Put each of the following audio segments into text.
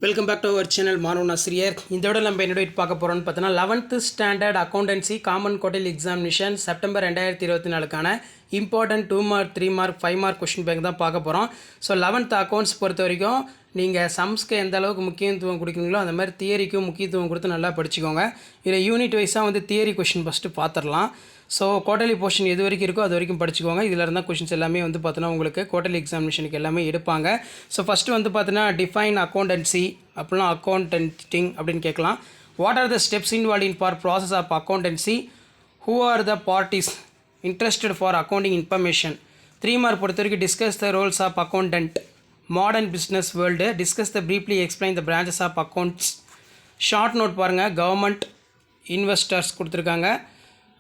Welcome back to our channel மாணவன் ஆசிரியர். இந்த விட நம்ம என்னோட பார்க்க போகிறோம்னு பார்த்தோன்னா 11th standard accountancy common quarterly examination September 2024க்கான important 2 mark 3 mark 5 mark question bank தான் பார்க்க போகிறோம். ஸோ 11th அக்கௌண்ட்ஸ் பொறுத்த வரைக்கும் நீங்கள் சம்ஸ்க்கு எந்த அளவுக்கு முக்கியத்துவம் கொடுக்குறீங்களோ அந்த மாதிரி தியரிக்கும் முக்கியத்துவம் கொடுத்து நல்லா படிச்சுக்கோங்க. இதில் யூனிட் வைஸாக வந்து தியரி கொஸ்டின் ஃபஸ்ட்டு பார்த்துடலாம். ஸோ குவார்ட்டர்லி போர்ஷன் எது வரைக்கும் இருக்கோ அது வரைக்கும் படிச்சுக்கோங்க. இதில் இருந்தால் கொஷின்ஸ் எல்லாமே வந்து பார்த்தோன்னா உங்களுக்கு குவார்ட்டர்லி எக்ஸாமினேஷனுக்கு எல்லாமே எடுப்பாங்க. ஸோ ஃபஸ்ட்டு வந்து பார்த்தீங்கன்னா டிஃபைன் அக்கௌண்டன்சி அப்படின்னா அக்கௌண்டன்டிங் அப்படின்னு கேட்கலாம். What are the steps involve in for process of accountancy? Who are the parties interested for accounting information? 3 mark பொறுத்த வரைக்கும் discuss the roles of accountant, modern business world, discuss the briefly explain the branches of accounts. Short note பாருங்கள், government, investors கொடுத்துருக்காங்க.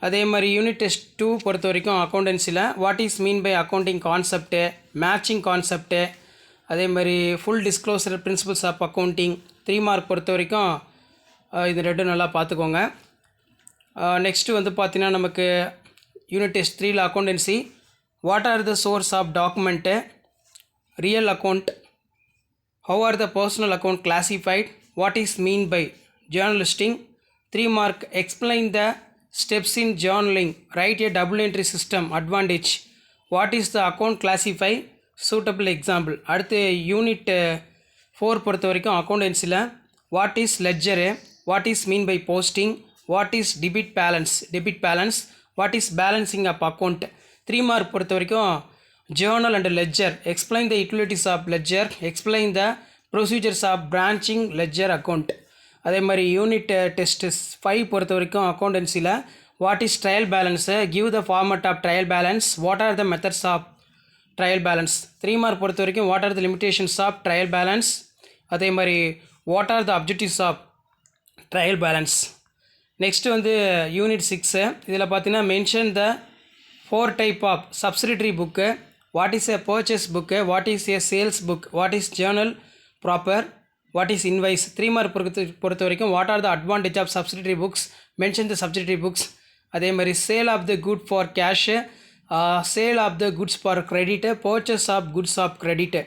அதே மாதிரி unit test 2 பொறுத்த வரைக்கும் அக்கௌண்டன்சியில் what is mean by accounting concept, matching concept, அதே மாதிரி full disclosure principles of accounting. 3 mark பொறுத்த வரைக்கும் இது ரெண்டும் நல்லா பார்த்துக்கோங்க. நெக்ஸ்ட்டு வந்து பார்த்தீங்கன்னா நமக்கு யூனிட் டெஸ்ட் 3ல் accountancy what are the source of document, real account, how are the personal account classified, what is mean by journalising. 3 mark explain the steps in journaling, write a double entry system advantage, what is the account classify, suitable example. அடுத்து unit 4 பொறுத்த வரைக்கும் அக்கௌண்டன்சியில் what is ledger, what is mean by posting, what is debit balance, what is balancing of account. 3 mark பொறுத்த வரைக்கும் journal and ledger, explain the utilities of ledger, explain the procedures of branching ledger account. அதே மாதிரி unit test 5 பொறுத்த வரைக்கும் அக்கௌண்டன்சியில் what is trial balance, give the format of trial balance, what are the methods of trial balance. 3 mark பொறுத்த வரைக்கும் what are the limitations of trial balance, அதே மாதிரி what are the objectives of trial balance. Next வந்து unit 6 இதில் பார்த்தீங்கன்னா mention the 4 type of subsidiary book, what is a purchase book, what is a sales book, what is journal proper, what is invoice. 3 mark பொறுத்த வரைக்கும் what are the advantage of subsidiary books, mention the subsidiary books. அதே மாதிரி sale of the good for cash, sale of the goods for credit, purchase of goods of credit.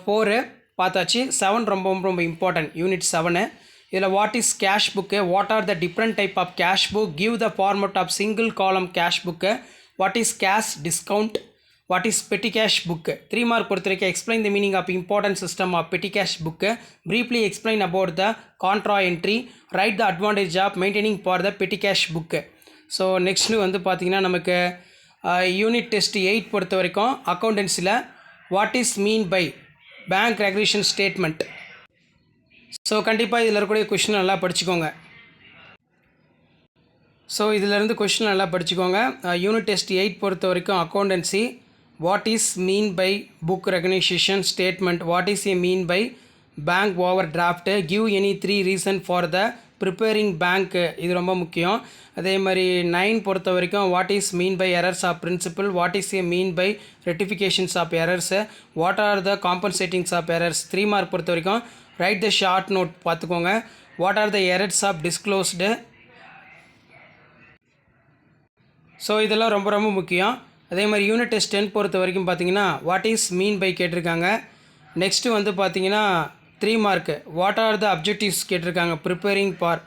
4 பார்த்தாச்சு. 7 ரொம்ப important, unit 7. இதில் what is cash book, what are the different type of cash book, give the format of single column cash book, what is cash discount, what is petty cash book. 3 mark பொறுத்த வரைக்கும் explain the meaning of important system of petty cash book, briefly explain about the contra entry, write the advantage of maintaining for the petty cash book. So next வந்து பார்த்திங்கன்னா நமக்கு unit test 8 பொறுத்த வரைக்கும் அக்கௌண்டன்சியில் what is mean by bank regulation statement. So கண்டிப்பாக இதில் இருக்கக்கூடிய question நல்லா படிச்சுக்கோங்க. ஸோ இதிலேருந்து கொஷின் நல்லா படிச்சுக்கோங்க. யூனிட் டெஸ்ட் 8 பொறுத்த வரைக்கும் accountancy what is mean by book recognition statement, what is a mean by bank overdraft, give any 3 reason for the preparing bank, இது ரொம்ப முக்கியம். அதே மாதிரி 9 பொறுத்த வரைக்கும் what is mean by errors of principle, what is a mean by rectifications of errors, what are the compensatings of errors. 3 mark பொறுத்த வரைக்கும் write the short note பார்த்துக்கோங்க, what are the errors of disclosed. So இதெல்லாம் ரொம்ப முக்கியம். அதே மாதிரி unit test 10 பொறுத்த வரைக்கும் பார்த்தீங்கன்னா வாட் இஸ் மீன் பை கேட்டிருக்காங்க. நெக்ஸ்ட்டு வந்து பார்த்தீங்கன்னா 3 mark what are the objectives கேட்டிருக்காங்க ப்ரிப்பேரிங் ஃபார்.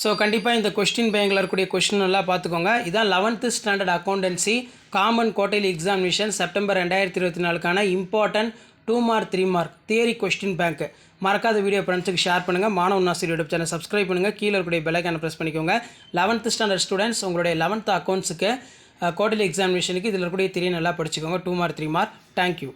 ஸோ கண்டிப்பாக இந்த கொஸ்டின் பேங்கில் இருக்கக்கூடிய கொஸ்டின் நல்லா பார்த்துக்கோங்க. இதான் 11th standard accountancy common quarterly examination September 2024க்கான important 2 mark 3 mark theory question bank. மறக்காத வீடியோ ஃப்ரெண்ட்ஸுக்கு ஷேர் பண்ணுங்கள். மாணவன் ஆசிரியர் யூடியூப் சேனல் சப்ஸ்கிரைப் பண்ணுங்கள். கீழே இருக்கக்கூடிய பெல் ஐகானை ப்ரெஸ் பண்ணிக்கோங்க. 11th ஸ்டாண்டர்ட் ஸ்டூடெண்ட்ஸ் உங்களுடைய 11th அக்கௌண்ட்ஸுக்கு குவார்ட்டர்லி எக்ஸாமினேஷனுக்கு இதில் இருக்கக்கூடிய தியரி நல்லா படிச்சுக்கோங்க. 2 மார்க் 3 மார்க். தேங்க்யூ.